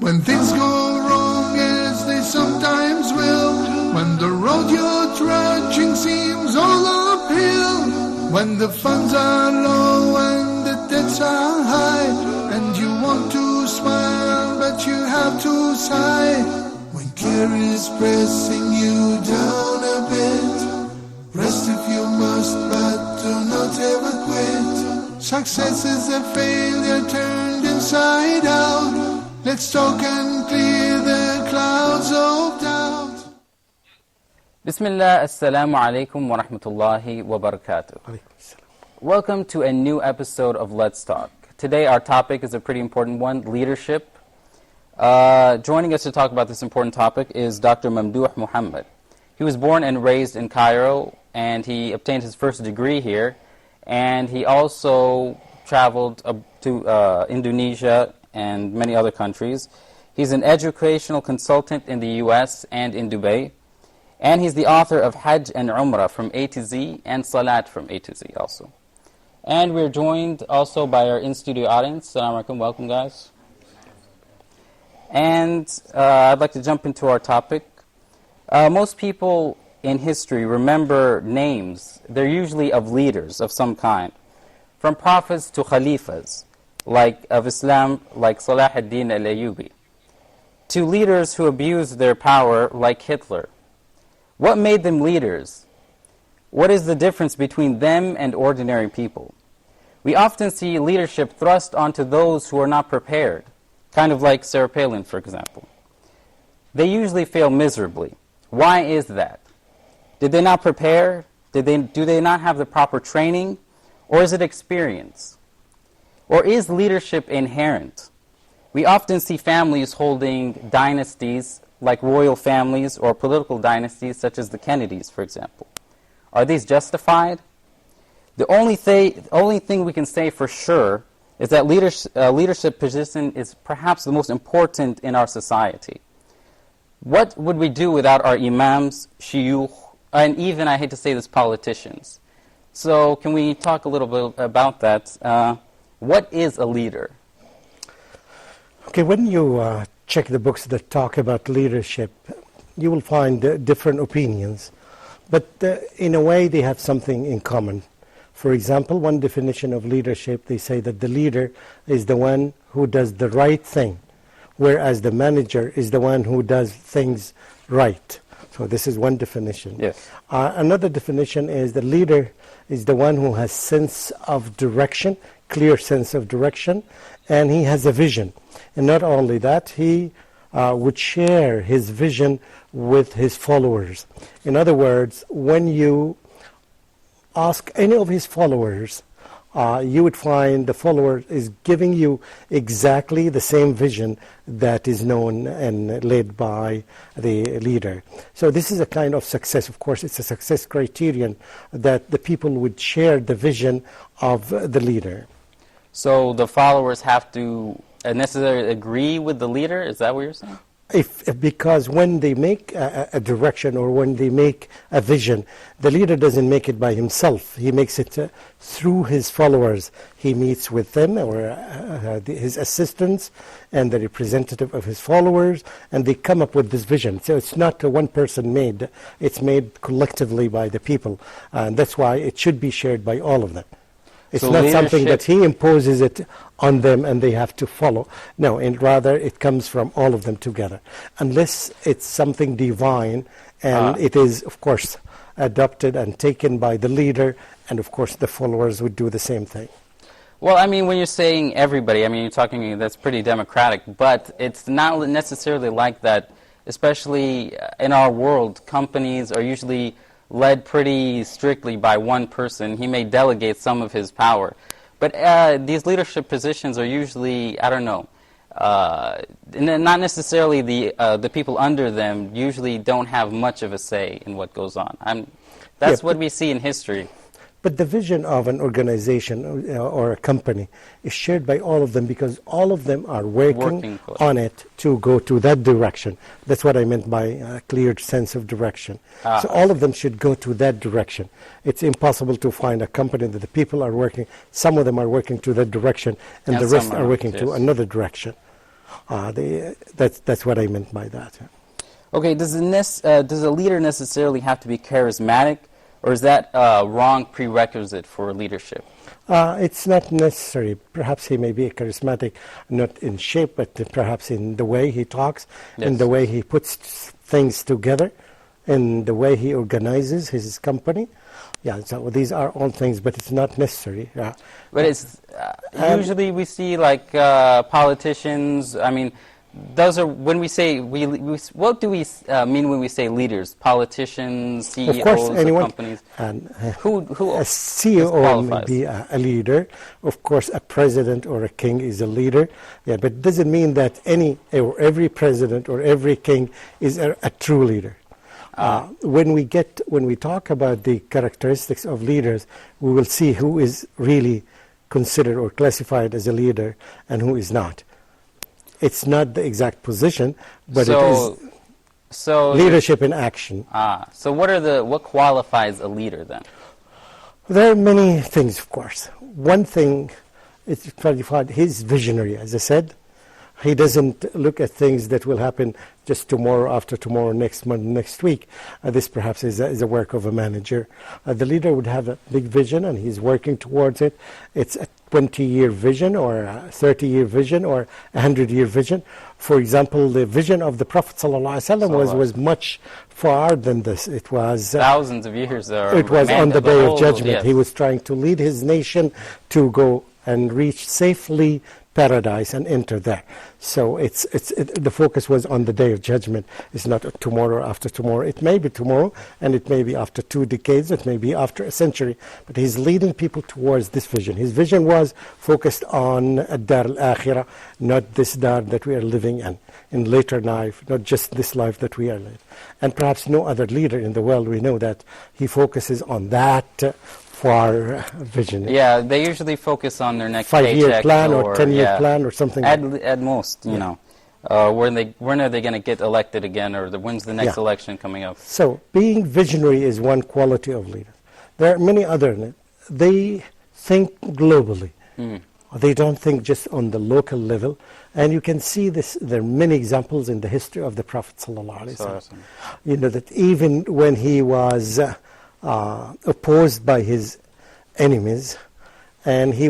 When things go wrong as they sometimes will, when the road you're trudging seems all uphill, when the funds are low and the debts are high, and you want to smile but you have to sigh, when care is pressing you down a bit, rest if you must but do not ever quit. Success is a failure turned inside out. Let's talk and clear the clouds of doubt. Bismillah, assalamu alaikum wa rahmatullahi wa barakatuh. Welcome to a new episode of Let's Talk. Today our topic is a pretty important one, leadership. Joining us to talk about this important topic is Dr. Mamdouh Muhammad. He was born and raised in Cairo, and he obtained his first degree here, and he also traveled to Indonesia and many other countries. He's an educational consultant in the US and in Dubai, and he's the author of Hajj and Umrah from A to Z and Salat from A to Z also. And we're joined also by our in-studio audience. Assalamu alaikum, welcome guys. And I'd like to jump into our topic. Most people in history remember names. They're usually of leaders of some kind, from prophets to khalifas, like of Islam, like Salah ad-Din al-Ayyubi, to leaders who abused their power, like Hitler. What made them leaders? What is the difference between them and ordinary people? We often see leadership thrust onto those who are not prepared, kind of like Sarah Palin, for example. They usually fail miserably. Why is that? Did they not prepare? Do they not have the proper training? Or is it experience? Or is leadership inherent? We often see families holding dynasties, like royal families or political dynasties, such as the Kennedys, for example. Are these justified? The only thing we can say for sure is that leadership position is perhaps the most important in our society. What would we do without our imams, shuyukh, and even, I hate to say this, politicians? So can we talk a little bit about that? What is a leader? Okay, when you check the books that talk about leadership, you will find different opinions, but in a way they have something in common. For example, one definition of leadership, they say that the leader is the one who does the right thing, whereas the manager is the one who does things right. So this is one definition. Yes. Another definition is the leader is the one who has sense of direction, clear sense of direction, and he has a vision. And not only that, he would share his vision with his followers. In other words, when you ask any of his followers, you would find the follower is giving you exactly the same vision that is known and led by the leader. So this is a kind of success. Of course, it's a success criterion that the people would share the vision of the leader. So the followers have to necessarily agree with the leader? Is that what you're saying? Because when they make a direction or when they make a vision, the leader doesn't make it by himself. He makes it through his followers. He meets with them or his assistants and the representative of his followers, and they come up with this vision. So it's not one person made. It's made collectively by the people. And that's why it should be shared by all of them. It's so not something that he imposes it on them and they have to follow. No, and rather it comes from all of them together. Unless it's something divine and it is, of course, adopted and taken by the leader, and of course the followers would do the same thing. Well, I mean, when you're saying everybody, I mean, you're talking, that's pretty democratic, but it's not necessarily like that, especially in our world. Companies are usually led pretty strictly by one person. He may delegate some of his power. But these leadership positions are usually, I don't know, not necessarily the people under them usually don't have much of a say in what goes on. That's what we see in history. But the vision of an organization or a company is shared by all of them because all of them are working on it to go to that direction. That's what I meant by a clear sense of direction. So all of them should go to that direction. It's impossible to find a company that the people are working, some of them are working to that direction and the rest are working to another direction. That's what I meant by that. Okay, does a leader necessarily have to be charismatic, or is that a wrong prerequisite for leadership? It's not necessary. Perhaps he may be charismatic, not in shape, but perhaps in the way he talks, Yes. in the way he puts things together, in the way he organizes his company. Yeah, so these are all things, but it's not necessary. But it's usually we see like politicians. I mean, those are when we say what do we mean when we say leaders? Politicians, CEOs Of course, anyone, of companies. who a CEO may be a leader. Of course, a president or a king is a leader. Yeah, but it doesn't mean that every president or every king is a true leader. When we talk about the characteristics of leaders, we will see who is really considered or classified as a leader and who is not. It's not the exact position, but it is leadership in action. So what qualifies a leader then? There are many things, of course. One thing is qualified, he's visionary, as I said. He doesn't look at things that will happen just tomorrow, after tomorrow, next month, next week. This perhaps is a work of a manager. The leader would have a big vision and he's working towards it. It's a 20-year vision or a 30-year vision or a 100-year vision. For example, the vision of the Prophet ﷺ was much far than this. It was thousands of years. It was on the Day of Judgment. Yes. He was trying to lead his nation to go and reach safely paradise and enter there. So the focus was on the Day of Judgment. It's not tomorrow, after tomorrow. It may be tomorrow, and it may be after 2 decades, it may be after a century. But he's leading people towards this vision. His vision was focused on Ad-Dar al-Akhirah, not this Dar that we are living in later life, not just this life that we are living. And perhaps no other leader in the world, we know that he focuses on that far vision. Yeah, they usually focus on their next 5-year plan or 10-year plan or something. At most, you know. When are they going to get elected again, or when's the next election coming up? So being visionary is one quality of leaders. There are many other. They think globally. They don't think just on the local level. And you can see this. There are many examples in the history of the Prophet ﷺ. You know that even when he was opposed by his enemies, and he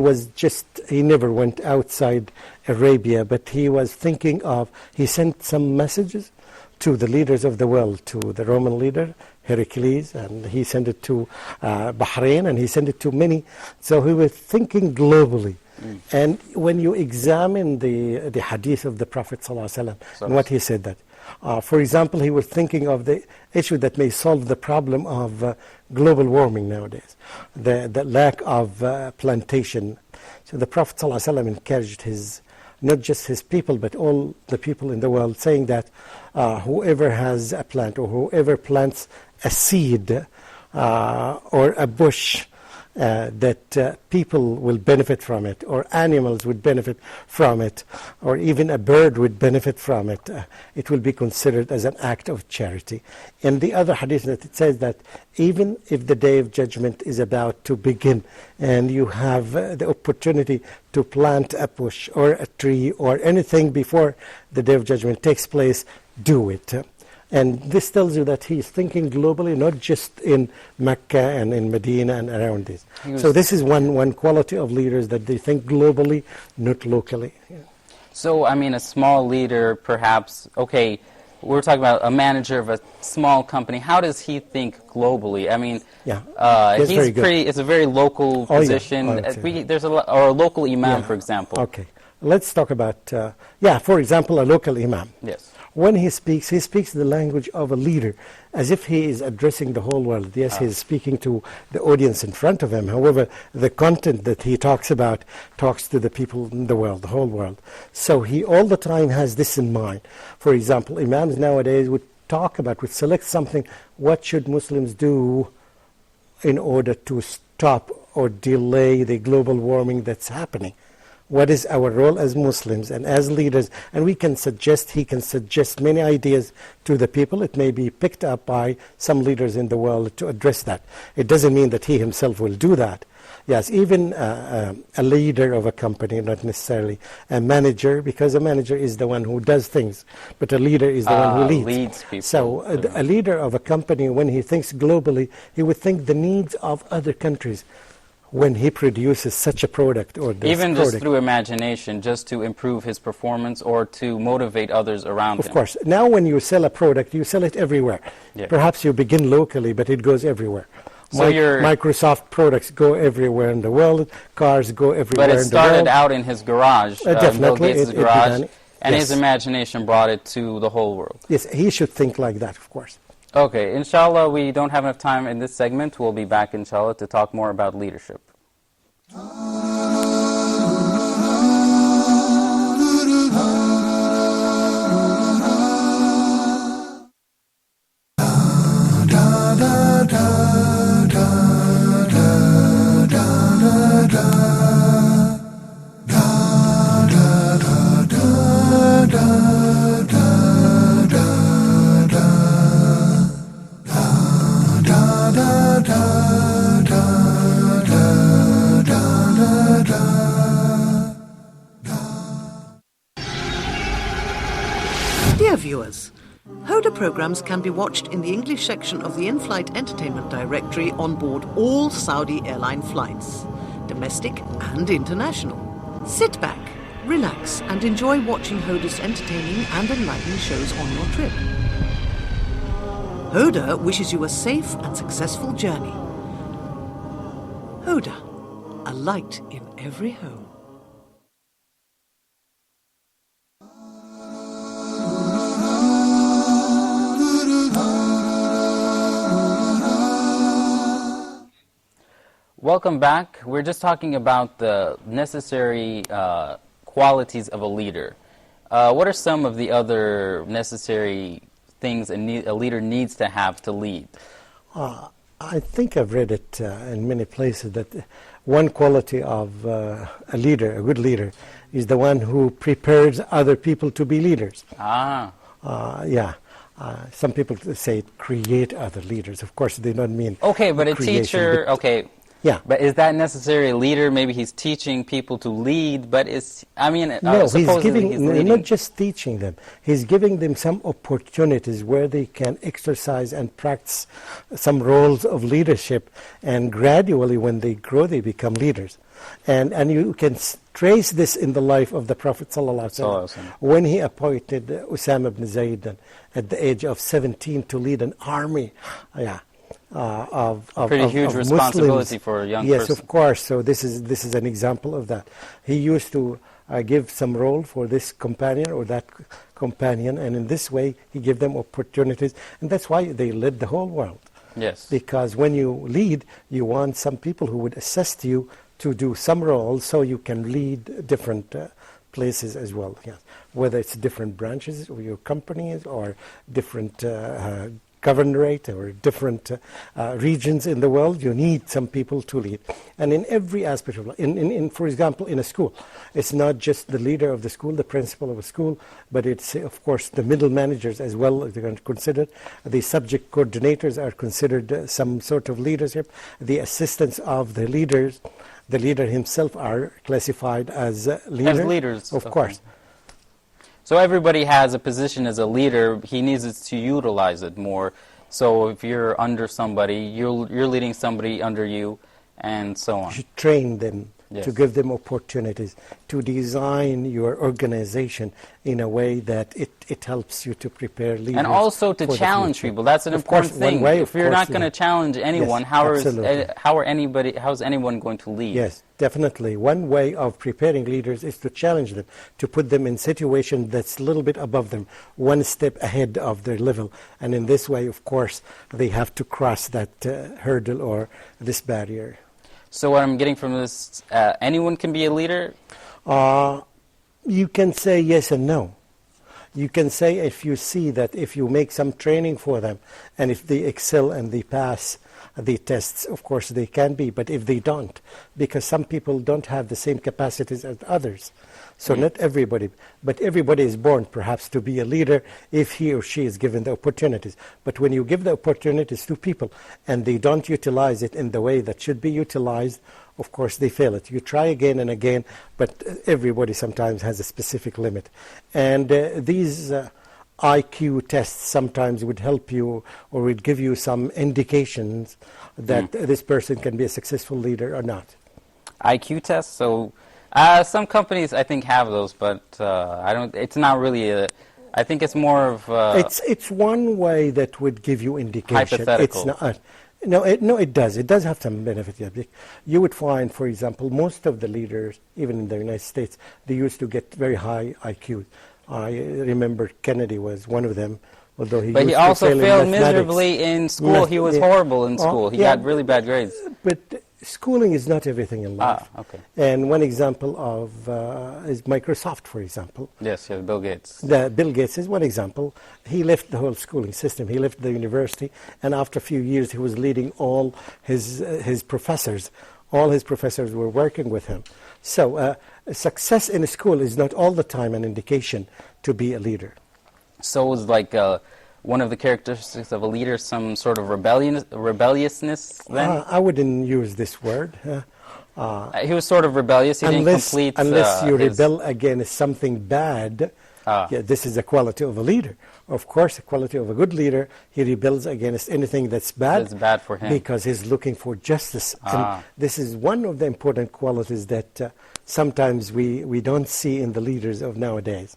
never went outside Arabia, but he was thinking he sent some messages to the leaders of the world, to the Roman leader, Heracles, and he sent it to Bahrain, and he sent it to many. So he was thinking globally. And when you examine the hadith of the Prophet ﷺ, and what he said that, for example, he was thinking of the issue that may solve the problem of global warming nowadays, the lack of plantation. So the Prophet ﷺ encouraged not just his people, but all the people in the world, saying that whoever has a plant or whoever plants a seed or a bush, that people will benefit from it, or animals would benefit from it, or even a bird would benefit from it, it will be considered as an act of charity. In the other hadith, that it says that even if the Day of Judgment is about to begin and you have the opportunity to plant a bush or a tree or anything before the Day of Judgment takes place, do it. And this tells you that he's thinking globally, not just in Mecca and in Medina and around this. So this is one quality of leaders, that they think globally, not locally. Yeah. So, I mean, a small leader, perhaps, okay, we're talking about a manager of a small company. How does he think globally? I mean, it's a very local position. There's or a local imam, for example. Okay. Let's talk about, for example, a local imam. Yes. When he speaks the language of a leader, as if he is addressing the whole world. Yes, he is speaking to the audience in front of him. However, the content that he talks about talks to the people in the world, the whole world. So he all the time has this in mind. For example, imams nowadays would select something. What should Muslims do in order to stop or delay the global warming that's happening? What is our role as Muslims and as leaders? And he can suggest many ideas to the people. It may be picked up by some leaders in the world to address that. It doesn't mean that he himself will do that. Yes, even a leader of a company, not necessarily a manager, because a manager is the one who does things, but a leader is the one who leads. People. So a leader of a company, when he thinks globally, he would think the needs of other countries when he produces such a product or this Even product. just through imagination, just to improve his performance or to motivate others around him. Of course. Now when you sell a product, you sell it everywhere. Yeah. Perhaps you begin locally, but it goes everywhere. So Microsoft products go everywhere in the world. Cars go everywhere in the world. But it started out in his garage, definitely, Bill Gates' garage, and yes. his imagination brought it to the whole world. Yes, he should think like that, of course. Okay, inshallah, we don't have enough time in this segment. We'll be back, inshallah, to talk more about leadership. Dear viewers, Hoda programs can be watched in the English section of the in-flight entertainment directory on board all Saudi airline flights, domestic and international. Sit back, relax and enjoy watching Hoda's entertaining and enlightening shows on your trip. Hoda wishes you a safe and successful journey. Hoda, a light in every home. Welcome back. We're just talking about the necessary qualities of a leader. What are some of the other necessary things a leader needs to have to lead? I think I've read it in many places that one quality of a leader, a good leader, is the one who prepares other people to be leaders. Some people say create other leaders. Of course, they don't mean okay, but a creation, teacher, but okay. Yeah. But is that necessarily a leader? Maybe he's teaching people to lead, but no, he's leading. not just teaching them. He's giving them some opportunities where they can exercise and practice some roles of leadership, and gradually when they grow, they become leaders. And you can trace this in the life of the Prophet ﷺ when he appointed Usama ibn Zayd at the age of 17 to lead an army. Of pretty huge of responsibility Muslims. for a young yes, person. Yes, of course. So this is an example of that. He used to give some role for this companion or that companion, and in this way he gave them opportunities, and that's why they led the whole world. Yes. Because when you lead, you want some people who would assist you to do some roles, so you can lead different places as well. Yes. Whether it's different branches of your companies or different governorate or different regions in the world, you need some people to lead. And in every aspect of life, for example, in a school, it's not just the leader of the school, the principal of a school, but it's, of course, the middle managers as well. They're considered. The subject coordinators are considered some sort of leadership. The assistants of the leaders, the leader himself, are classified as leaders. As leaders. Of course. So everybody has a position as a leader. He needs to utilize it more. So if you're under somebody, you're leading somebody under you, and so on. You should train them, yes, to give them opportunities, to design your organization in a way that it helps you to prepare leaders. And also to challenge people. That's an important thing. If you're not going to challenge anyone, yes, how is anyone going to lead? Yes, definitely. One way of preparing leaders is to challenge them, to put them in situation that's a little bit above them, one step ahead of their level. And in this way, of course, they have to cross that hurdle or this barrier. So what I'm getting from this, anyone can be a leader? You can say yes and no. You can say, if you see that if you make some training for them, and if they excel and they pass the tests, of course they can be, but if they don't, because some people don't have the same capacities as others. So not everybody, but everybody is born perhaps to be a leader if he or she is given the opportunities. But when you give the opportunities to people and they don't utilize it in the way that should be utilized, of course they fail it. You try again and again, but everybody sometimes has a specific limit. And these IQ tests sometimes would help you or would give you some indications that this person can be a successful leader or not. IQ tests? So some companies I think have those, but I don't. It's not really a. I think it's more of. It's one way that would give you indication. Hypothetical. It's not. No, it does. It does have some benefit. Yeah. You would find, for example, most of the leaders, even in the United States, they used to get very high IQ. I remember Kennedy was one of them, although he. But used he also to fail failed in mathematics. miserably in school. He was horrible in school. He got really bad grades. But schooling is not everything in life. Okay. And one example of is Microsoft, for example. Yes, Bill Gates. Bill Gates is one example. He left the whole schooling system. He left the university, and after a few years, he was leading all his professors. All his professors were working with him. So success in a school is not all the time an indication to be a leader. So it was like one of the characteristics of a leader, some sort of rebelliousness then? I wouldn't use this word. He was sort of rebellious. He didn't complete unless you rebel against something bad. This is the quality of a leader. Of course, the quality of a good leader, he rebels against anything that's bad. That's bad for him. Because he's looking for justice. And this is one of the important qualities that sometimes we don't see in the leaders of nowadays.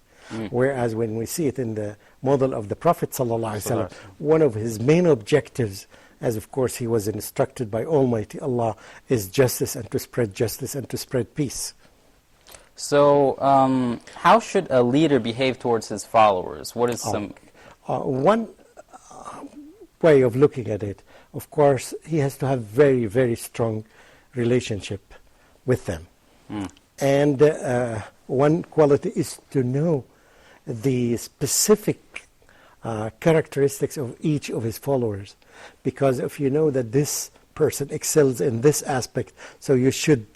Whereas when we see it in the model of the Prophet ﷺ, one of his main objectives, as of course he was instructed by Almighty Allah, is justice and to spread peace. So how should a leader behave towards his followers? What is some... One way of looking at it, of course, he has to have very, very strong relationship with them. And one quality is to know the specific characteristics of each of his followers. Because if you know that this person excels in this aspect, so you should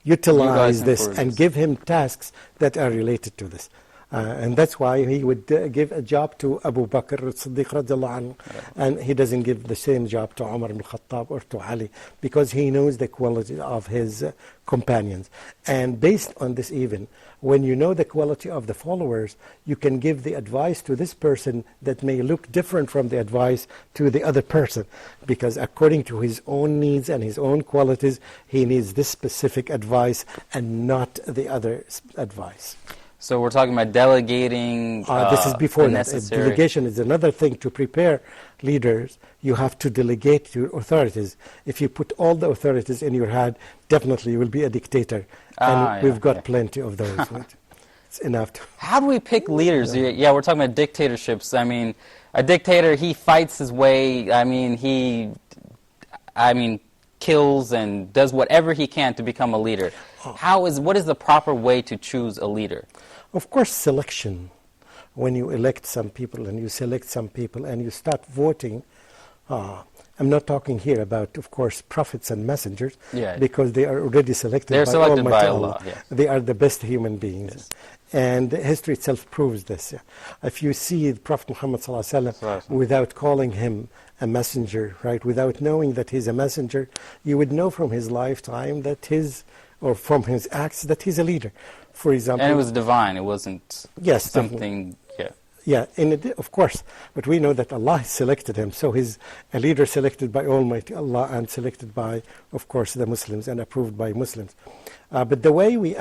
utilize this and give him tasks that are related to this. And that's why he would give a job to Abu Bakr as-Siddiq radiallahu anhu, and he doesn't give the same job to Umar ibn Khattab or to Ali, because he knows the quality of his companions. And based on this even, when you know the quality of the followers, you can give the advice to this person that may look different from the advice to the other person, because according to his own needs and his own qualities, he needs this specific advice and not the other advice. So we're talking about delegating. This is before that. Necessary. Delegation is another thing to prepare leaders. You have to delegate to authorities. If you put all the authorities in your hand, definitely you will be a dictator. And we've got plenty of those. It's enough. How do we pick leaders? Yeah, we're talking about dictatorships. I mean, a dictator, he fights his way. I mean, he kills and does whatever he can to become a leader. What is the proper way to choose a leader? Of course, selection. When you elect some people and you select some people and you start voting, I'm not talking here about, of course, prophets and messengers, because they are already selected They're by selected Almighty by Allah. Yes. They are the best human beings. Yes. And history itself proves this. If you see the Prophet Muhammad ﷺ without calling him a messenger, right, without knowing that he's a messenger, you would know from his lifetime that or from his acts that he's a leader. For example, and it was divine. It wasn't something. Yeah, of course. But we know that Allah selected him. So he's a leader selected by Almighty Allah and selected by, of course, the Muslims and approved by Muslims. But the way we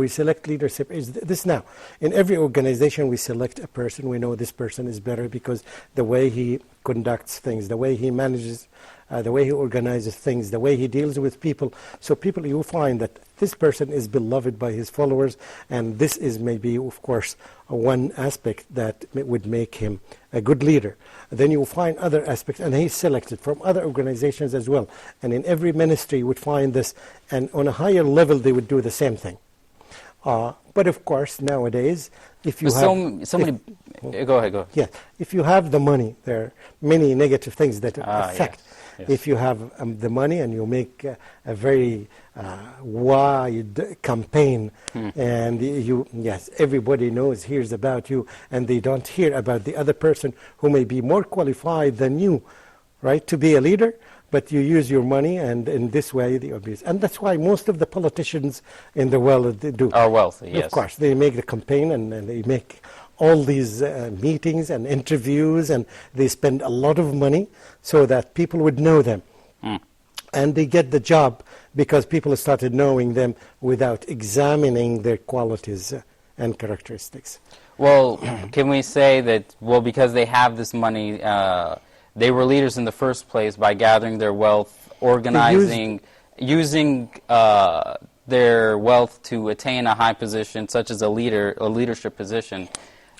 select leadership is this now. In every organization, we select a person. We know this person is better because the way he conducts things, the way he manages, the way he organizes things, the way he deals with people. So you find that this person is beloved by his followers, and this is maybe, of course, one aspect that would make him a good leader. Then you find other aspects, and he's selected from other organizations as well. And in every ministry you would find this, and on a higher level they would do the same thing. But of course, nowadays, if you example. Go ahead. Yeah, if you have the money, there are many negative things that affect. Yes. If you have the money and you make a very wide campaign, and everybody hears about you, and they don't hear about the other person who may be more qualified than you, right, to be a leader. But you use your money, and in this way they abuse. And that's why most of the politicians in the world do. Are wealthy, yes. Of course, they make the campaign, and they make all these meetings and interviews, and they spend a lot of money so that people would know them. And they get the job because people started knowing them without examining their qualities and characteristics. Well, can we say that, because they have this money, they were leaders in the first place by gathering their wealth, organizing, using their wealth to attain a high position, such as a leadership position?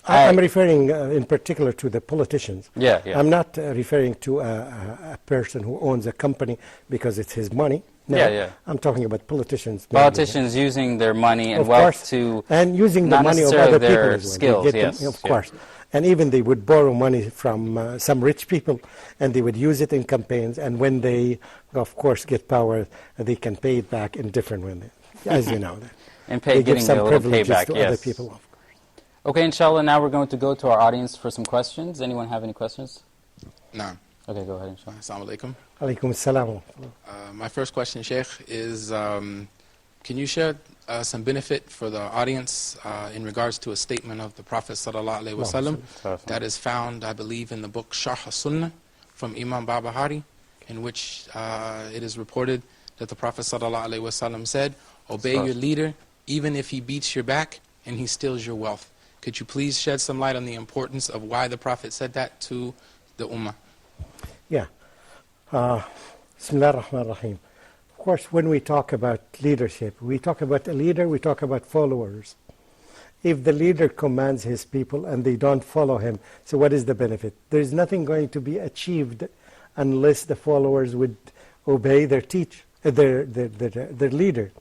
I'm referring in particular to the politicians. Yeah. I'm not referring to a person who owns a company because it's his money. No, Yeah. I'm talking about politicians. Politicians using their money and wealth to and using the not money of necessarily other people their as well. skills, They get yes, them, of yeah. course. And even they would borrow money from some rich people, and they would use it in campaigns. And when they, of course, get power, they can pay it back in different ways, as you know. and They give getting some a little privileges payback, to yes. other people. Okay, inshallah, now we're going to go to our audience for some questions. Anyone have any questions? No. Okay, go ahead, inshallah. Assalamu alaikum. Alaikum assalam. My first question, Sheikh, is can you share some benefit for the audience in regards to a statement of the Prophet sallallahu alaihi wasallam that is found, I believe, in the book Sharh Sunnah from Imam Barbahari, in which it is reported that the Prophet sallallahu alaihi wasallam said, "Obey your leader even if he beats your back and he steals your wealth." Could you please shed some light on the importance of why the Prophet said that to the Ummah? Yeah. Bismillah ar-Rahman ar-Rahim. Of course, when we talk about leadership, we talk about a leader, we talk about followers. If the leader commands his people and they don't follow him, so what is the benefit? There is nothing going to be achieved unless the followers would obey their leader.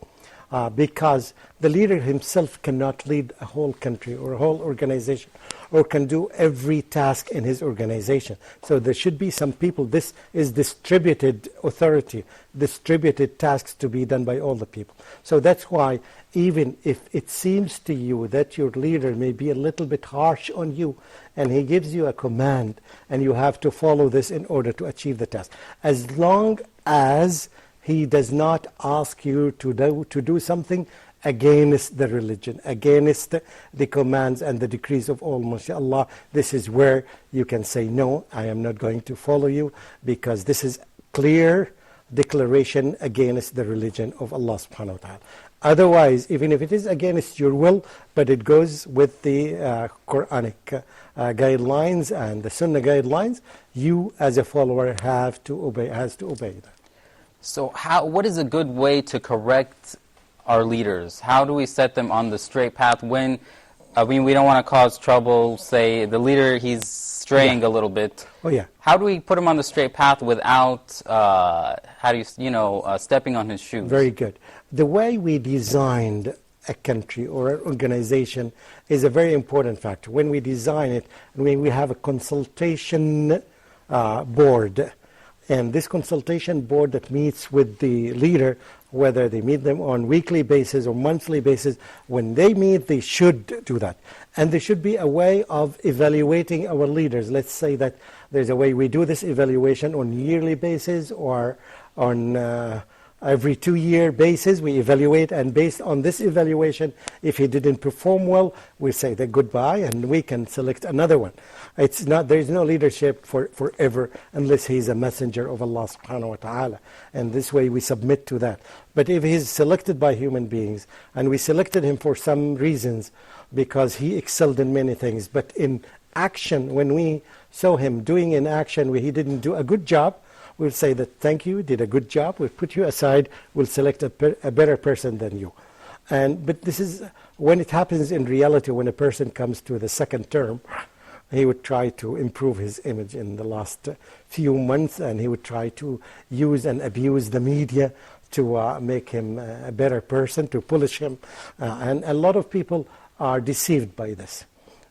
Because the leader himself cannot lead a whole country or a whole organization or can do every task in his organization. So there should be some people. This is distributed authority, distributed tasks to be done by all the people. So that's why even if it seems to you that your leader may be a little bit harsh on you and he gives you a command and you have to follow this in order to achieve the task, as long as he does not ask you to do something against the religion, against the commands and the decrees of Almighty Allah, this is where you can say, no, I am not going to follow you, because this is clear declaration against the religion of Allah subhanahu wa ta'ala. Otherwise, even if it is against your will, but it goes with the Quranic guidelines and the Sunnah guidelines, you as a follower has to obey that. So what is a good way to correct our leaders? How do we set them on the straight path when, we don't want to cause trouble, say the leader, he's straying a little bit. Oh yeah. How do we put him on the straight path without, stepping on his shoes? Very good. The way we designed a country or an organization is a very important factor. When we design it, we have a consultation board. And this consultation board that meets with the leader, whether they meet them on weekly basis or monthly basis, when they meet, they should do that. And there should be a way of evaluating our leaders. Let's say that there's a way we do this evaluation on yearly basis or on every 2-year basis. We evaluate, and based on this evaluation, if he didn't perform well, we say that goodbye and we can select another one. There is no leadership for forever unless he's a messenger of Allah subhanahu wa ta'ala. And this way we submit to that. But if he's selected by human beings, and we selected him for some reasons because he excelled in many things, but in action, when we saw him doing in action, he didn't do a good job, we'll say that thank you, did a good job, we'll put you aside, we'll select a better person than you. But this is when it happens in reality. When a person comes to the second term, he would try to improve his image in the last few months, and he would try to use and abuse the media to make him a better person, to polish him. And a lot of people are deceived by this.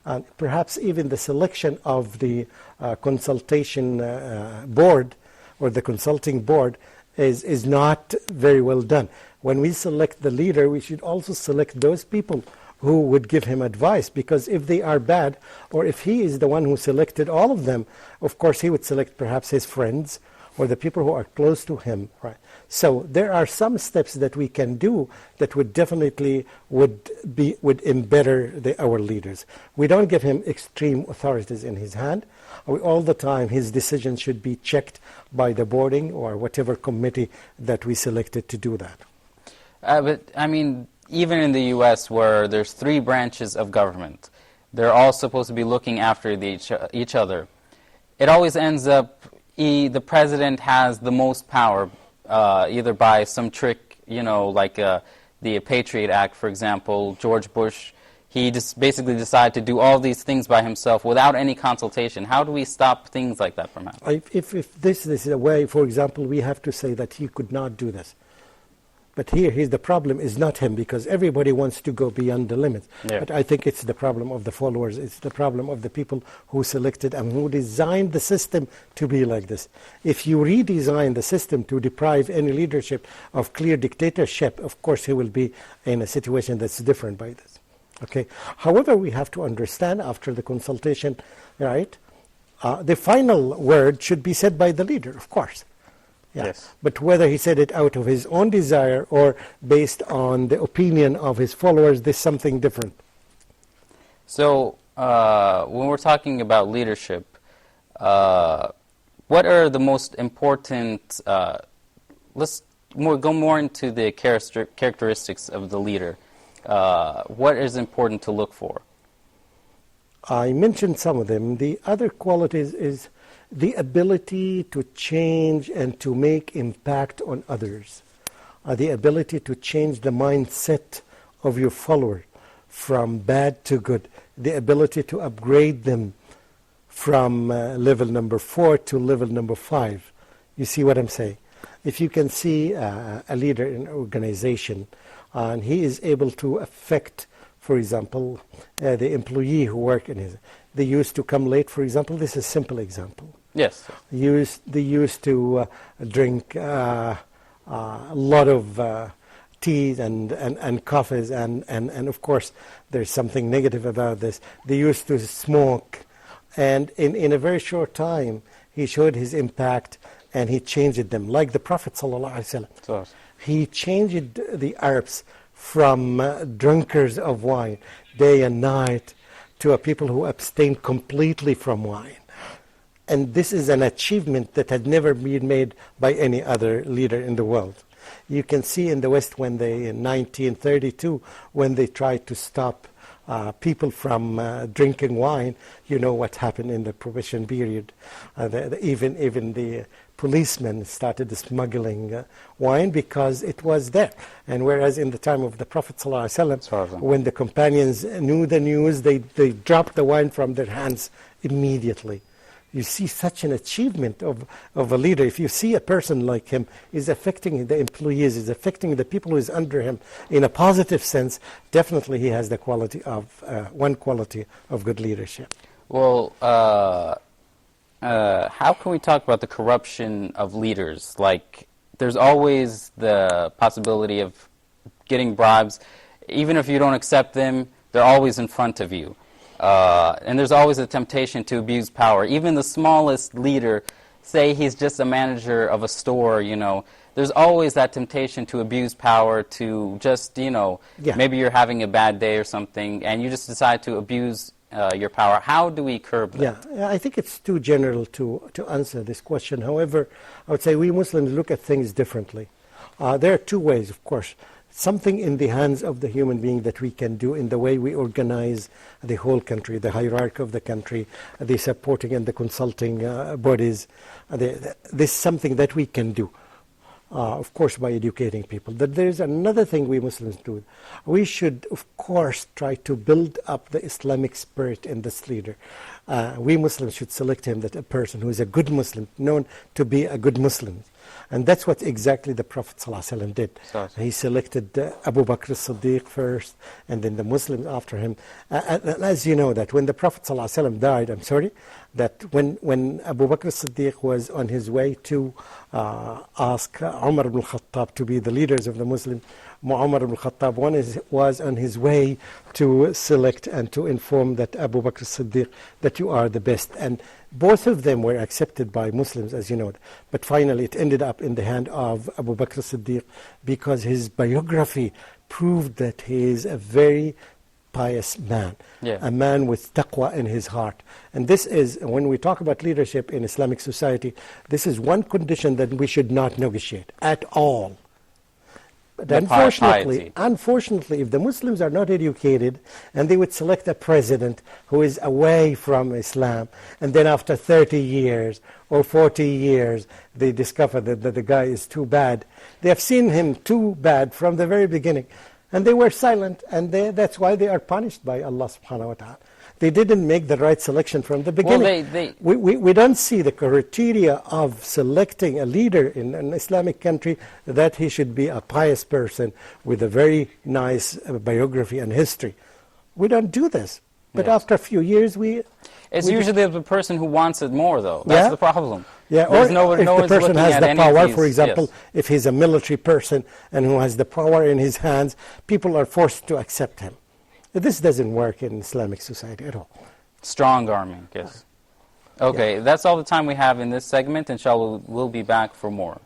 And perhaps even the selection of the consultation board or the consulting board is not very well done. When we select the leader, we should also select those people who would give him advice, because if they are bad, or if he is the one who selected all of them, of course he would select perhaps his friends or the people who are close to him, right? So there are some steps that we can do that would definitely would embetter our leaders. We don't give him extreme authorities in his hand. All the time his decisions should be checked by the boarding or whatever committee that we selected to do that. But I mean, even in the U.S., where there's 3 branches of government, they're all supposed to be looking after each other. It always ends up the president has the most power, either by some trick, like the Patriot Act, for example. George Bush, he just basically decided to do all these things by himself without any consultation. How do we stop things like that from happening? If this is a way, for example, we have to say that he could not do this. But here's the problem is not him, because everybody wants to go beyond the limits. Yeah. But I think it's the problem of the followers. It's the problem of the people who selected and who designed the system to be like this. If you redesign the system to deprive any leadership of clear dictatorship, of course he will be in a situation that's different by this. Okay. However, we have to understand after the consultation, right, the final word should be said by the leader, of course. Yeah. Yes. But whether he said it out of his own desire or based on the opinion of his followers, there's something different. So when we're talking about leadership, what are the most important, let's go more into the characteristics of the leader. What is important to look for? I mentioned some of them. The other qualities is the ability to change and to make impact on others. The ability to change the mindset of your follower from bad to good. The ability to upgrade them from level number 4 to level number 5. You see what I'm saying? If you can see a leader in an organization and he is able to affect, for example, the employee who work in his, they used to come late, for example. This is a simple example. Yes. They used to drink a lot of teas and coffees, and of course there's something negative about this. They used to smoke, and in a very short time he showed his impact and he changed them. Like the Prophet ﷺ, he changed the Arabs from drunkards of wine day and night to a people who abstain completely from wine. And this is an achievement that had never been made by any other leader in the world. You can see in the West when they, in 1932, when they tried to stop people from drinking wine, you know what happened in the Prohibition period. Even the policemen started smuggling wine because it was there. And whereas in the time of the Prophet ﷺ, when the companions knew the news, they dropped the wine from their hands immediately. You see such an achievement of a leader. If you see a person like him is affecting the employees, is affecting the people who is under him in a positive sense, definitely he has the quality of one quality of good leadership. Well, how can we talk about the corruption of leaders? Like, there's always the possibility of getting bribes. Even if you don't accept them, they're always in front of you. And there's always a temptation to abuse power. Even the smallest leader, say he's just a manager of a store, there's always that temptation to abuse power, to just, maybe you're having a bad day or something, and you just decide to abuse your power. How do we curb that? Yeah, I think it's too general to answer this question. However, I would say we Muslims look at things differently. There are two ways, of course. Something in the hands of the human being that we can do in the way we organize the whole country, the hierarchy of the country, the supporting and the consulting bodies. This is something that we can do, of course, by educating people. But there's another thing we Muslims do. We should, of course, try to build up the Islamic spirit in this leader. We Muslims should select him that a person who is a good Muslim, known to be a good Muslim. And that's what exactly the Prophet ﷺ did. He selected Abu Bakr as-Siddiq first, and then the Muslims after him. And as you know, that when the Prophet ﷺ died, that when Abu Bakr as-Siddiq was on his way to ask Umar ibn al-Khattab to be the leaders of the Muslims, Umar ibn al-Khattab was on his way to select and to inform that Abu Bakr as-Siddiq that you are the best. And both of them were accepted by Muslims, as you know. But finally it ended up in the hand of Abu Bakr as-Siddiq because his biography proved that he is a very pious man, a man with taqwa in his heart. And this is, when we talk about leadership in Islamic society, this is one condition that we should not negotiate at all. But unfortunately, if the Muslims are not educated and they would select a president who is away from Islam, and then after 30 years or 40 years they discover that the guy is too bad, they have seen him too bad from the very beginning, and they were silent, and that's why they are punished by Allah subhanahu wa ta'ala. They didn't make the right selection from the beginning. Well, we don't see the criteria of selecting a leader in an Islamic country that he should be a pious person with a very nice biography and history. We don't do this. But after a few years, It's usually the person who wants it more, though. That's the problem. Yeah, or if the person has the power, for example, if he's a military person and who has the power in his hands, people are forced to accept him. This doesn't work in Islamic society at all. Strong arming, yes. Okay, that's all the time we have in this segment. Inshallah, we'll be back for more.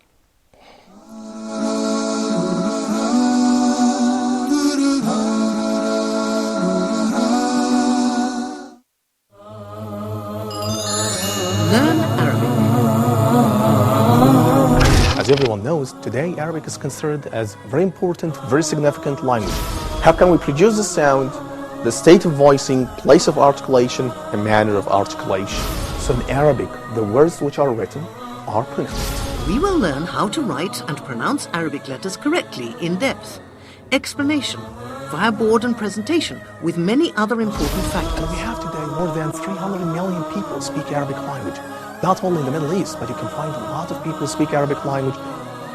Learn Arabic. As everyone knows, today Arabic is considered as very important, very significant language. How can we produce the sound, the state of voicing, place of articulation, and manner of articulation? So in Arabic, the words which are written are pronounced. We will learn how to write and pronounce Arabic letters correctly in depth. Explanation via board and presentation with many other important factors. We have today more than 300 million people speak Arabic language. Not only in the Middle East, but you can find a lot of people speak Arabic language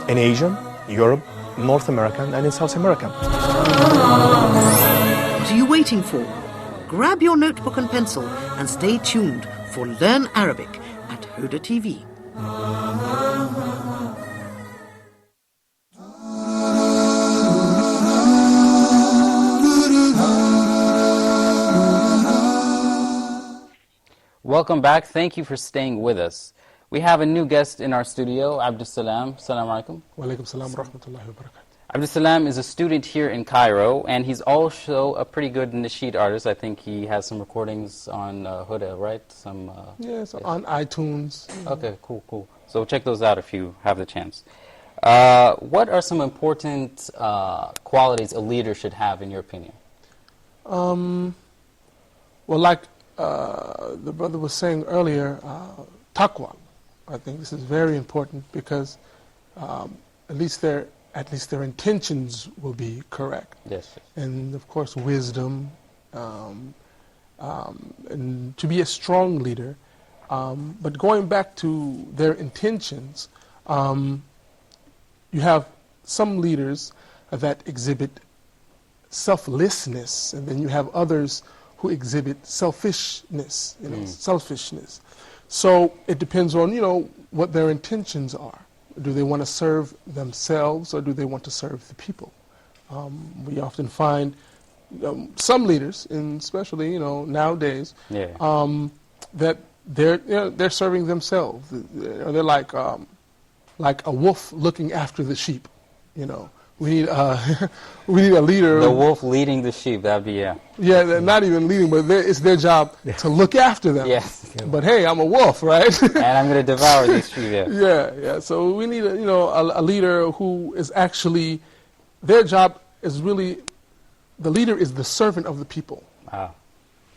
in Asia, Europe, North America, and in South America. What are you waiting for? Grab your notebook and pencil and stay tuned for Learn Arabic at Huda TV. Welcome back. Thank you for staying with us. We have a new guest in our studio, Abdus Salam. Assalamu alaikum. Wa alaikum salam wa rahmatullahi wa barakatuh. Abdus Salam is a student here in Cairo, and he's also a pretty good nasheed artist. I think he has some recordings on Huda, right? Yes, on iTunes. Okay, cool. So check those out if you have the chance. What are some important qualities a leader should have, in your opinion? Well, like the brother was saying earlier, taqwa. I think this is very important because at least their intentions will be correct. Yes. And of course, wisdom, and to be a strong leader. But going back to their intentions, you have some leaders that exhibit selflessness, and then you have others who exhibit selfishness, selfishness. So it depends on, what their intentions are. Do they want to serve themselves or do they want to serve the people? We often find some leaders, and especially, nowadays, that they're serving themselves. They're like a wolf looking after the sheep, We need a leader. The wolf leading the sheep, that'd be, Yeah, they're not even leading, but it's their job to look after them. Yes. But hey, I'm a wolf, right? And I'm going to devour these sheep, Yeah. So we need a leader who is actually, their job is really, the leader is the servant of the people.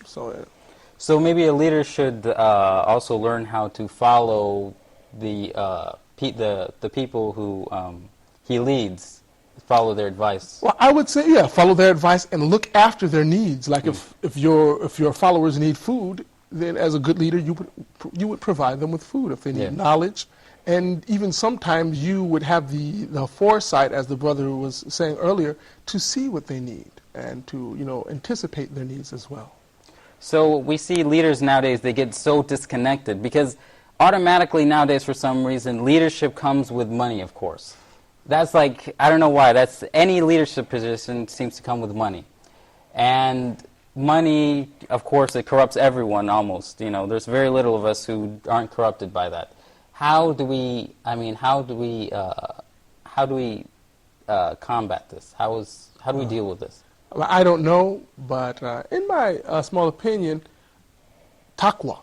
So maybe a leader should also learn how to follow the people who he leads. Follow their advice. Well, I would say, follow their advice and look after their needs. Like if your followers need food, then as a good leader, you would provide them with food. If they need knowledge And even sometimes you would have the foresight, as the brother was saying earlier, to see what they need and to, you know, anticipate their needs as well. So we see leaders nowadays, they get so disconnected because automatically nowadays, for some reason, leadership comes with money, of course. That's like, I don't know why, that's any leadership position seems to come with money. And money, of course, it corrupts everyone almost. You know, there's very little of us who aren't corrupted by that. How do we combat this? How do we deal with this? I don't know, but in my small opinion, taqwa.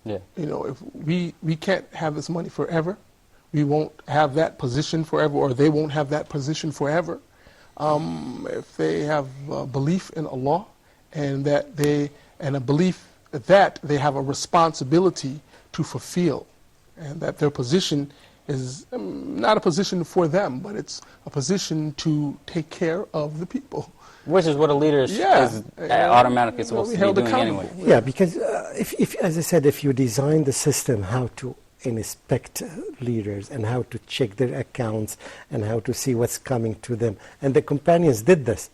Yeah. You know, if we can't have this money forever, we won't have that position forever, or they won't have that position forever. If they have belief in Allah and a belief that they have a responsibility to fulfill, and that their position is not a position for them, but it's a position to take care of the people. Which is what a leader is automatically supposed to be doing anyway. Yeah, because if, as I said, if you design the system how to inspect leaders and how to check their accounts and how to see what's coming to them, and the companions did this.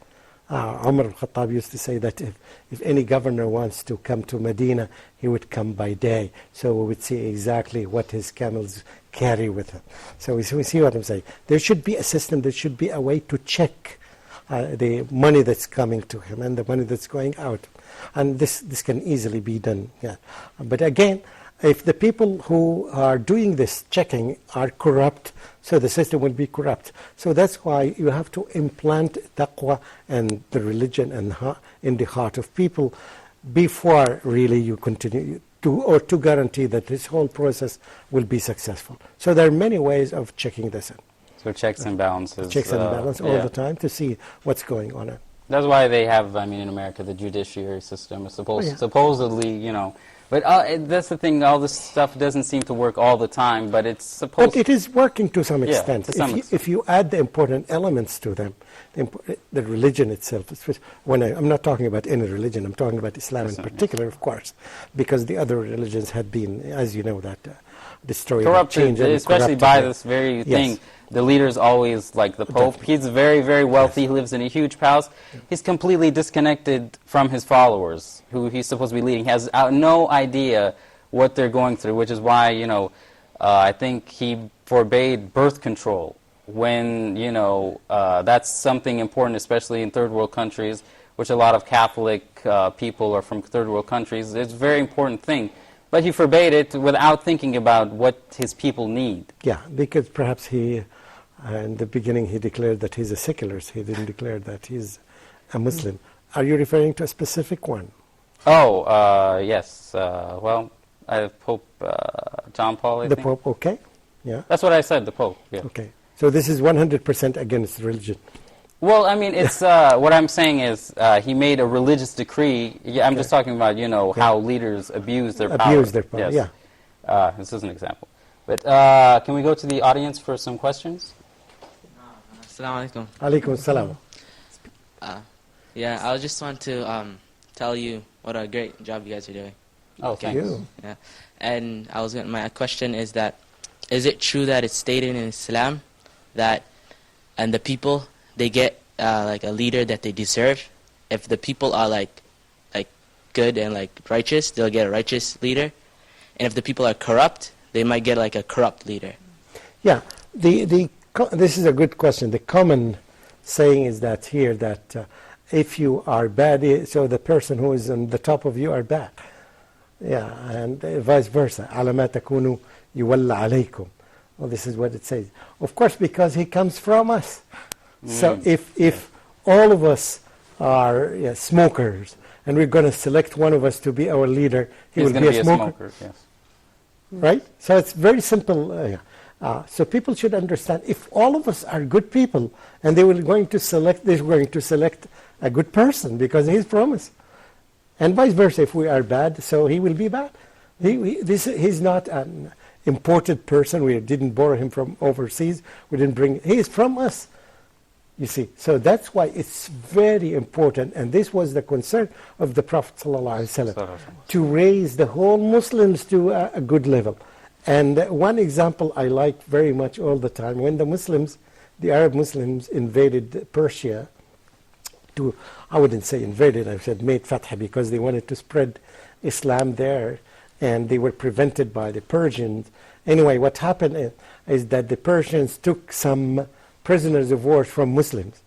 Umar al-Khattab used to say that if any governor wants to come to Medina, he would come by day, so we would see exactly what his camels carry with him. So we see what I'm saying. There should be a system, there should be a way to check the money that's coming to him and the money that's going out. And this can easily be done. Yeah. But again, if the people who are doing this checking are corrupt, so the system will be corrupt. So that's why you have to implant taqwa and the religion in the heart of people before really you continue to guarantee that this whole process will be successful. So there are many ways of checking this in. So checks and balances. Checks and balances all the time to see what's going on. That's why they have, I mean, in America, the judiciary system is supposedly, you know. But that's the thing, all this stuff doesn't seem to work all the time, but it's supposed But it is working to some extent. To some extent. If you add the important elements to them, the religion itself, I'm not talking about any religion, I'm talking about Islam in particular, of course, because the other religions had been, as you know, that destroyed, corrupted, especially by this very thing. The leader's always like the Pope. Definitely. He's very, very wealthy. He lives in a huge palace. He's completely disconnected from his followers, who he's supposed to be leading. He has no idea what they're going through, which is why, you know, I think he forbade birth control when, you know, that's something important, especially in third world countries, which a lot of Catholic people are from third world countries. It's a very important thing. But he forbade it without thinking about what his people need. Yeah, because perhaps he, in the beginning, he declared that he's a secularist. He didn't declare that he's a Muslim. Are you referring to a specific one? Oh, yes. Well, Pope John Paul, I think. The Pope, okay. Yeah. That's what I said, the Pope. Yeah. Okay. So this is 100% against religion. Well, I mean, it's what I'm saying is he made a religious decree. Yeah, I'm just talking about, you know, how leaders abuse their power. Abuse their power, yes. This is an example. But can we go to the audience for some questions? Assalamu alaikum. Alaikum assalam. Yeah, I just want to tell you what a great job you guys are doing. Oh, thank you. Yeah, and my question is that, is it true that it's stated in Islam that, and the people, they get like a leader that they deserve? If the people are like good and like righteous, they'll get a righteous leader, and if the people are corrupt, they might get like a corrupt leader. Yeah, this is a good question. The common saying is that here that if you are bad, so the person who is on the top of you are bad. Yeah, and vice versa. على ما تكونوا يولى عليكم. Well, this is what it says. Of course, because he comes from us. So if all of us are smokers, and we're going to select one of us to be our leader, he will be a smoker. Yes. Right? So it's very simple. So people should understand, if all of us are good people, and they're going to select a good person because he's from us. And vice versa, if we are bad, so he will be bad. He's not an imported person. We didn't borrow him from overseas. We didn't bring. He is from us. You see, so that's why it's very important, and this was the concern of the Prophet ﷺ, to raise the whole Muslims to a good level. And one example I like very much all the time, when the Muslims, the Arab Muslims invaded Persia, I wouldn't say invaded, I said made fatha, because they wanted to spread Islam there, and they were prevented by the Persians. Anyway, what happened is that the Persians took some prisoners of war from Muslims,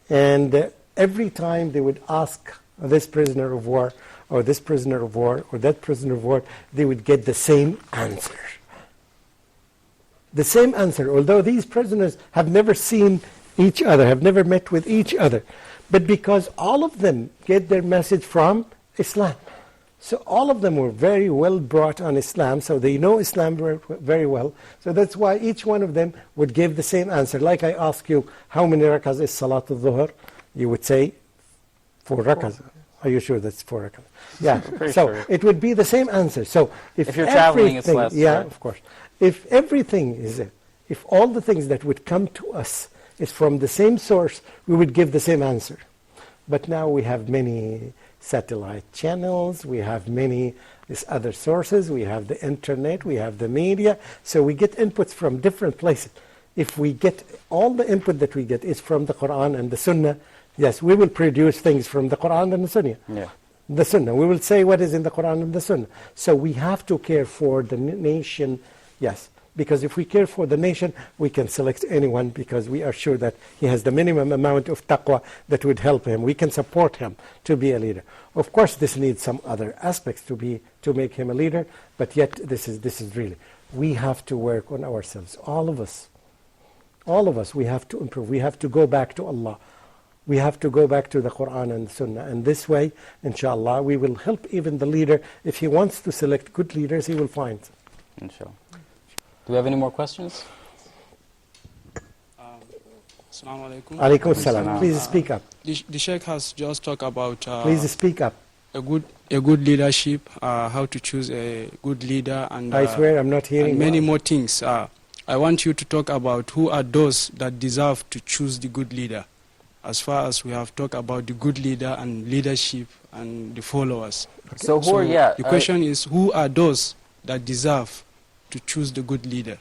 and every time they would ask this prisoner of war, or this prisoner of war, or that prisoner of war, they would get the same answer. The same answer, although these prisoners have never seen each other, have never met with each other, but because all of them get their message from Islam. So all of them were very well brought on Islam, so they know Islam very well. So that's why each one of them would give the same answer. Like I ask you, how many rakahs is Salat al-Dhuhr? You would say 4 rakahs. Are you sure that's 4 rakahs? Yeah. So sure. it would be the same answer. So if you're traveling, it's less. Yeah, right? of course. If everything is it, if all the things that would come to us is from the same source, we would give the same answer. But now we have many satellite channels, we have many other sources, we have the internet, we have the media, so we get inputs from different places. If we get all the input that we get is from the Quran and the Sunnah, yes, we will produce things from the Quran and the Sunnah. Yeah. The Sunnah. We will say what is in the Quran and the Sunnah. So we have to care for the nation, yes. Because if we care for the nation, we can select anyone because we are sure that he has the minimum amount of taqwa that would help him. We can support him to be a leader. Of course, this needs some other aspects to make him a leader, but yet this is really, we have to work on ourselves. All of us, we have to improve. We have to go back to Allah. We have to go back to the Quran and Sunnah. And this way, inshallah, we will help even the leader. If he wants to select good leaders, he will find them. Inshallah. Do we have any more questions? Assalamu alaikum. Alaikum salam. Please speak up. The Sheikh has just talked about Please speak up. a good leadership, how to choose a good leader, and I swear I'm not hearing and many well. more things. I want you to talk about who are those that deserve to choose the good leader. As far as we have talked about the good leader and leadership and the followers. Okay. So the question is, who are those that deserve to choose the good leader?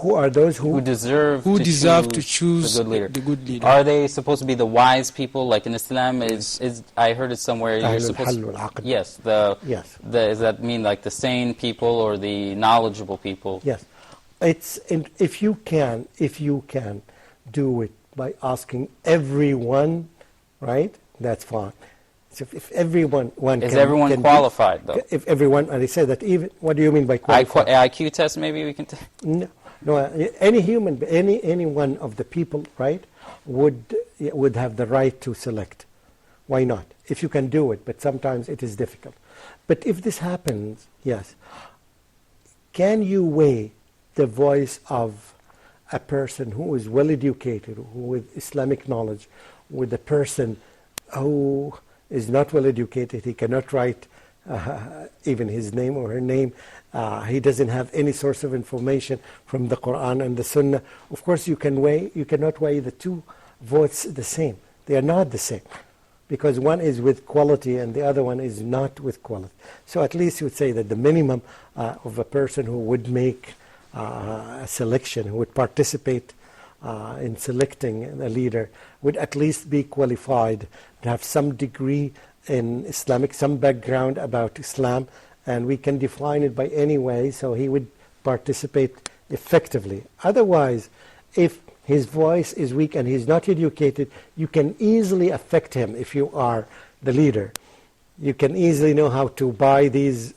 Who are those who deserve to choose the good leader? The good leader. Are they supposed to be the wise people? Like in Islam, is I heard it somewhere. You're Ahlul supposed Hal wal Aqd. yes, does that mean like the sane people or the knowledgeable people? Yes, if you can do it by asking everyone, right? That's fine. So if everyone is everyone qualified though? If everyone, and I say that even. What do you mean by qualified? IQ test maybe we can. No, any human, any one of the people, right, would have the right to select. Why not? If you can do it, but sometimes it is difficult. But if this happens, yes, can you weigh the voice of a person who is well educated, who with Islamic knowledge, with a person who is not well educated, he cannot write even his name or her name, he doesn't have any source of information from the Quran and the Sunnah. Of course you cannot weigh the two votes the same. They are not the same, because one is with quality and the other one is not with quality. So at least you would say that the minimum of a person who would make a selection, who would participate in selecting a leader, would at least be qualified to have some degree in Islamic, some background about Islam, and we can define it by any way, so he would participate effectively. Otherwise, if his voice is weak and he's not educated, you can easily affect him if you are the leader. You can easily know how to buy these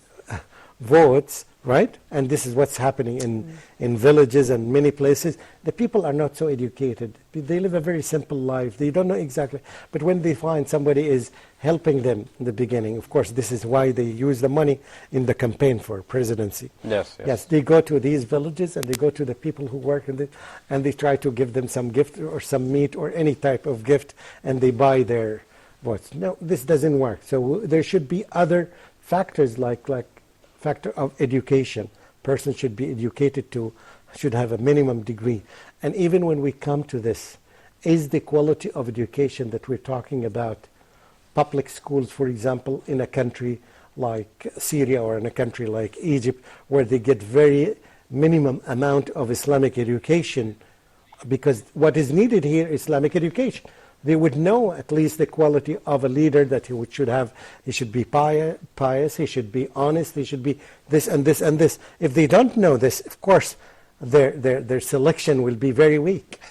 votes, right? And this is what's happening in villages and many places. The people are not so educated. They live a very simple life. They don't know exactly. But when they find somebody is helping them in the beginning, of course, this is why they use the money in the campaign for presidency. Yes, they go to these villages and they go to the people who work in it, and they try to give them some gift or some meat or any type of gift, and they buy their votes. No, this doesn't work. So there should be other factors like factor of education. Person should be educated should have a minimum degree. And even when we come to this, is the quality of education that we're talking about, public schools, for example, in a country like Syria or in a country like Egypt, where they get very minimum amount of Islamic education, because what is needed here is Islamic education. They would know at least the quality of a leader that he should have. He should be pious, he should be honest, he should be this and this and this. If they don't know this, of course, their selection will be very weak.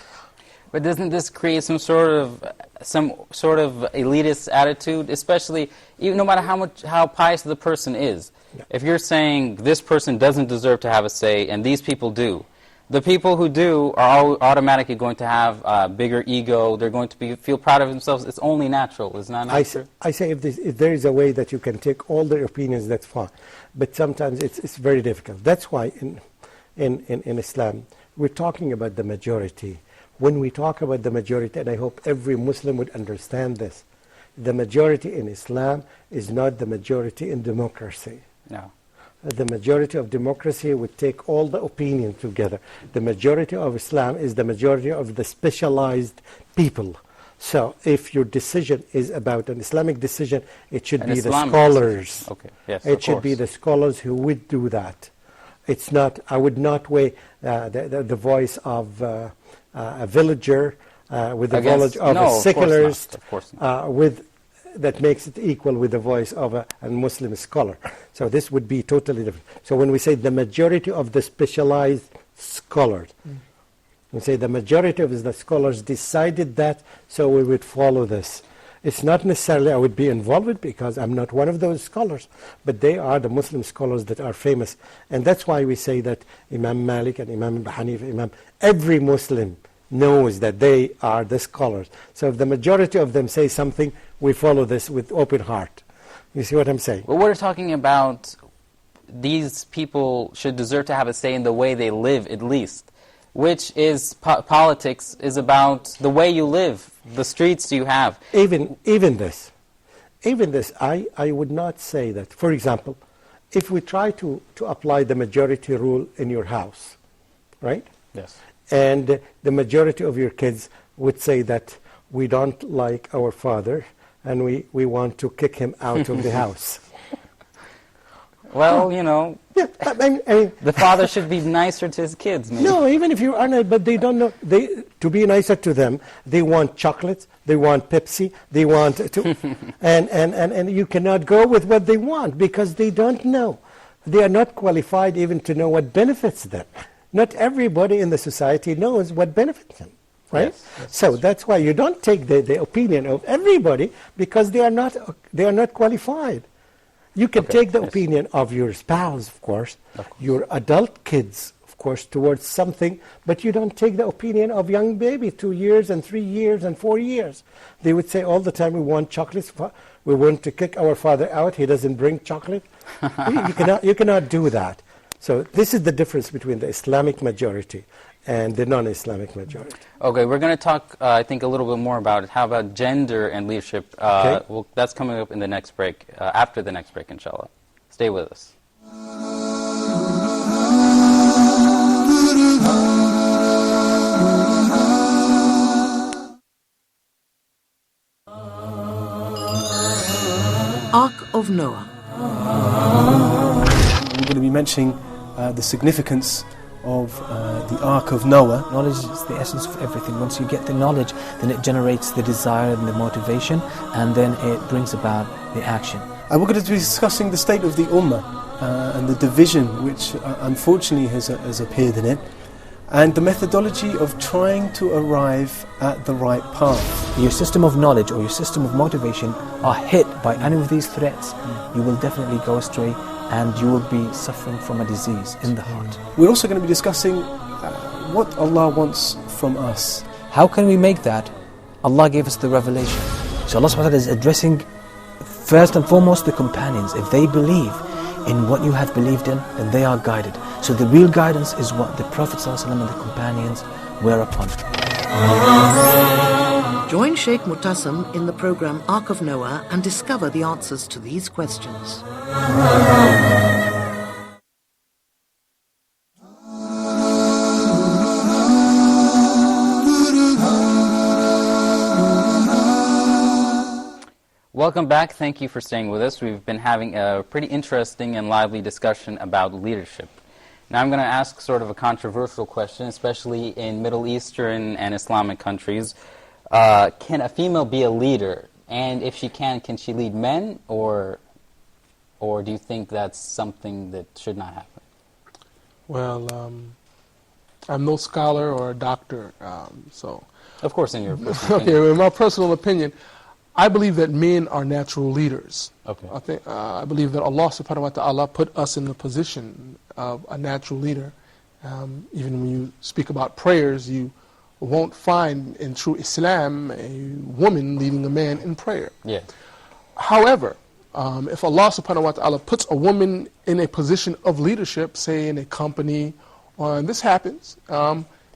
But doesn't this create some sort of elitist attitude, especially even no matter how pious the person is? Yeah. If you're saying this person doesn't deserve to have a say and these people do, the people who do are automatically going to have a bigger ego. They're going to feel proud of themselves. It's only natural. It's not natural. I say if there is a way that you can take all their opinions, that's fine. But sometimes it's very difficult. That's why in Islam, we're talking about the majority. When we talk about the majority, and I hope every Muslim would understand this, the majority in Islam is not the majority in democracy. No. The majority of democracy would take all the opinions together. The majority of Islam is the majority of the specialized people. So if your decision is about an Islamic decision, it should be the scholars. Okay. Yes, it should be the scholars who would do that. It's not. I would not weigh the voice of a villager with the voice of a secularist with that makes it equal with the voice of a Muslim scholar. So this would be totally different. So when we say the majority of the specialized scholars, we say the majority of the scholars decided that, so we would follow this. It's not necessarily I would be involved because I'm not one of those scholars, but they are the Muslim scholars that are famous. And that's why we say that Imam Malik and Imam Abu Hanifa, every Muslim knows that they are the scholars. So if the majority of them say something, we follow this with open heart. You see what I'm saying? Well, we're talking about these people should deserve to have a say in the way they live, at least, which is politics is about the way you live, the streets you have. Even this, I would not say that. For example, if we try to apply the majority rule in your house, right? Yes. And the majority of your kids would say that we don't like our father and we want to kick him out of the house. Well, you know, yeah, I mean, the father should be nicer to his kids, maybe. No, even if you are not, but they don't know. To be nicer to them, they want chocolates, they want Pepsi, they want to, and you cannot go with what they want because they don't know. They are not qualified even to know what benefits them. Not everybody in the society knows what benefits them, right? Yes, so that's why you don't take the opinion of everybody because they are not qualified. You can take the opinion of your spouse, of course, your adult kids, of course, towards something, but you don't take the opinion of young baby, 2 years and 3 years and 4 years. They would say all the time, we want chocolates, we want to kick our father out, he doesn't bring chocolate. You cannot do that. So this is the difference between the Islamic majority and the non-Islamic majority. Okay, we're going to talk, I think, a little bit more about it. How about gender and leadership? Okay. Well, that's coming up in the next break, after the next break, inshallah. Stay with us. Ark of Noah. I'm going to be mentioning the significance of the Ark of Noah. Knowledge is the essence of everything. Once you get the knowledge, then it generates the desire and the motivation, and then it brings about the action. And we're going to be discussing the state of the Ummah and the division which unfortunately has appeared in it, and the methodology of trying to arrive at the right path. Your system of knowledge or your system of motivation are hit by any of these threats, you will definitely go astray and you will be suffering from a disease in the heart. We're also going to be discussing what Allah wants from us. How can we make that? Allah gave us the revelation. So Allah subhanahu wa ta'ala is addressing first and foremost the companions. If they believe in what you have believed in, then they are guided. So the real guidance is what the Prophet ﷺ and the companions were upon. Join Sheikh Mutassim in the program Ark of Noah and discover the answers to these questions. Welcome back. Thank you for staying with us. We've been having a pretty interesting and lively discussion about leadership. Now I'm going to ask sort of a controversial question, especially in Middle Eastern and Islamic countries. Can a female be a leader? And if she can she lead men? Or do you think that's something that should not happen? Well, I'm no scholar or a doctor, so... Of course, in your personal okay, in my personal opinion, I believe that men are natural leaders. Okay. I believe that Allah subhanahu wa ta'ala put us in the position of a natural leader. Even when you speak about prayers, you won't find in true Islam a woman leading a man in prayer. Yeah. However, if Allah subhanahu wa ta'ala puts a woman in a position of leadership, say in a company, and this happens,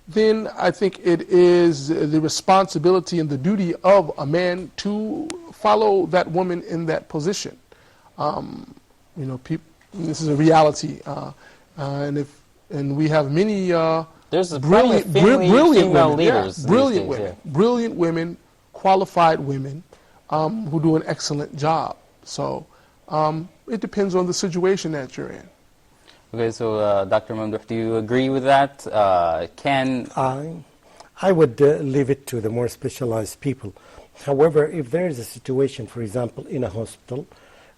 then I think it is the responsibility and the duty of a man to follow that woman in that position. This is a reality, and we have many There's brilliant female women, leaders, brilliant women, qualified women who do an excellent job. So it depends on the situation that you're in. Okay, so Dr. Mamdouh, do you agree with that? I would leave it to the more specialized people. However, if there is a situation, for example, in a hospital,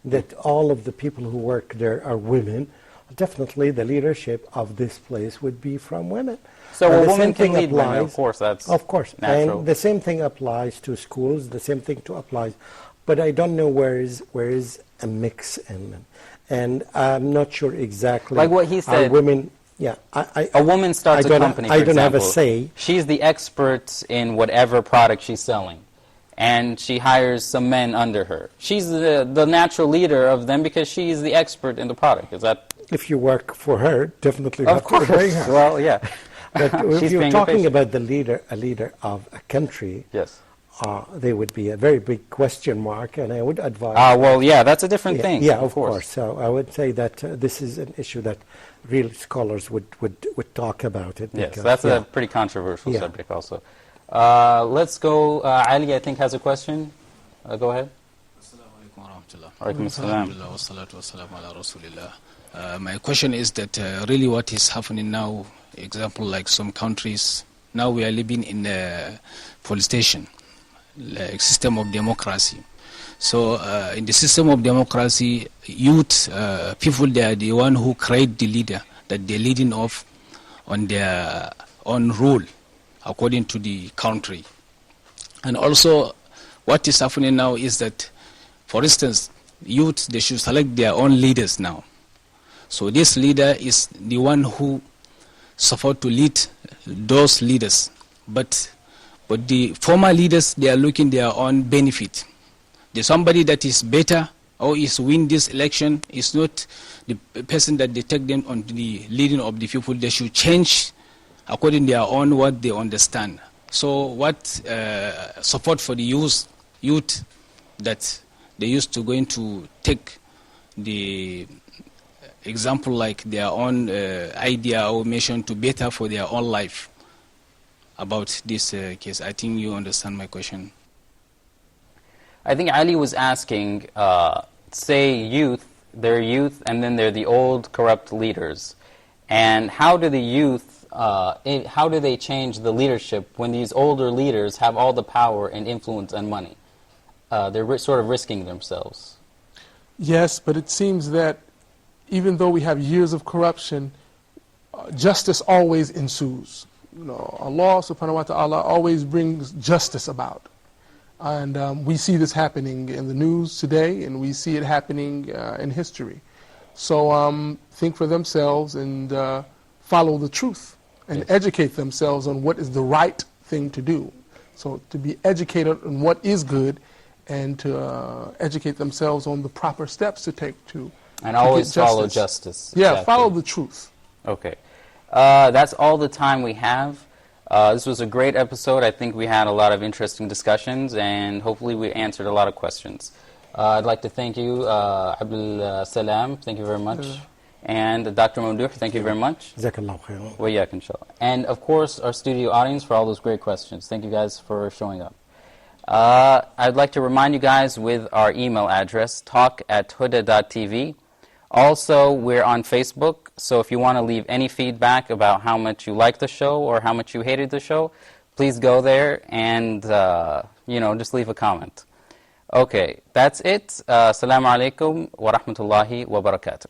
that all of the people who work there are women, definitely the leadership of this place would be from women. So a woman can lead women, of course, that's natural. And the same thing applies to schools, the same thing applies. But I don't know where is a mix in them. And I'm not sure exactly. Like what he said. Women, a woman starts a company, for I don't example. have a say. She's the expert in whatever product she's selling. And she hires some men under her. She's the natural leader of them because she's the expert in the product. Is that? If you work for her, definitely of have course. to obey her. Well, yeah. But if you're talking about a leader of a country, yes. There would be a very big question mark, and I would advise... well, yeah, that's a different thing. Yeah, of course. So I would say that this is an issue that real scholars would talk about it. Yes, that's a pretty controversial subject also. Let's go. Ali, I think, has a question. Go ahead. My question is that really what is happening now, example like some countries, now we are living in a police station, like system of democracy. So in the system of democracy, youth, people, they are the one who create the leader that they're leading off on their own rule according to the country. And also what is happening now is that, for instance, youth, they should select their own leaders now. So this leader is the one who supposed to lead those leaders. But the former leaders, they are looking their own benefit. There's somebody that is better or is win this election is not the person that they take them on the leading of the people. They should change according to their own what they understand. So what support for the youth that they used to going to take the example like their own idea or mission to better for their own life about this case. I think you understand my question. I think Ali was asking, say they're youth, and then they're the old corrupt leaders. And how do the youth, how do they change the leadership when these older leaders have all the power and influence and money? They're sort of risking themselves. Yes, but it seems that even though we have years of corruption, justice always ensues. Allah subhanahu wa ta'ala always brings justice about. And we see this happening in the news today, and we see it happening in history. So think for themselves and follow the truth and educate themselves on what is the right thing to do. So to be educated on what is good and to educate themselves on the proper steps to take to and always follow justice. Yeah, exactly. Follow the truth. Okay. That's all the time we have. This was a great episode. I think we had a lot of interesting discussions, and hopefully we answered a lot of questions. I'd like to thank you, Abdul Salam, thank you very much. And Dr. Mamdouh, thank you very much. Jazakallahu khairan. Wayak, inshallah. And of course, our studio audience for all those great questions. Thank you guys for showing up. I'd like to remind you guys with our email address, talk@huda.tv. Also, we're on Facebook, so if you want to leave any feedback about how much you liked the show or how much you hated the show, please go there and, just leave a comment. Okay, that's it. Assalamu alaikum wa rahmatullahi wa barakatuh.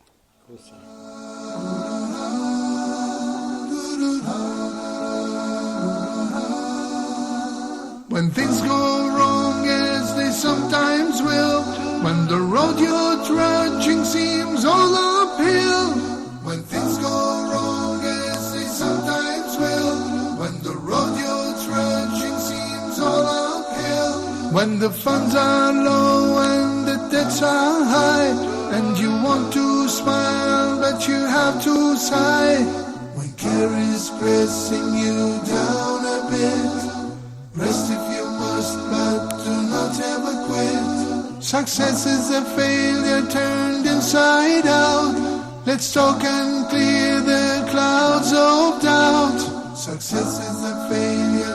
When things go wrong, as they sometimes will, when the road you're trudging seems all uphill, when things go wrong, as they sometimes will, when the road you're trudging seems all uphill, when the funds are low and the debts are high, and you want to smile but you have to sigh, when care is pressing you down a bit, rest if you must, but do not ever quit. Success is a failure turned inside out. Let's talk and clear the clouds of doubt. Success is a failure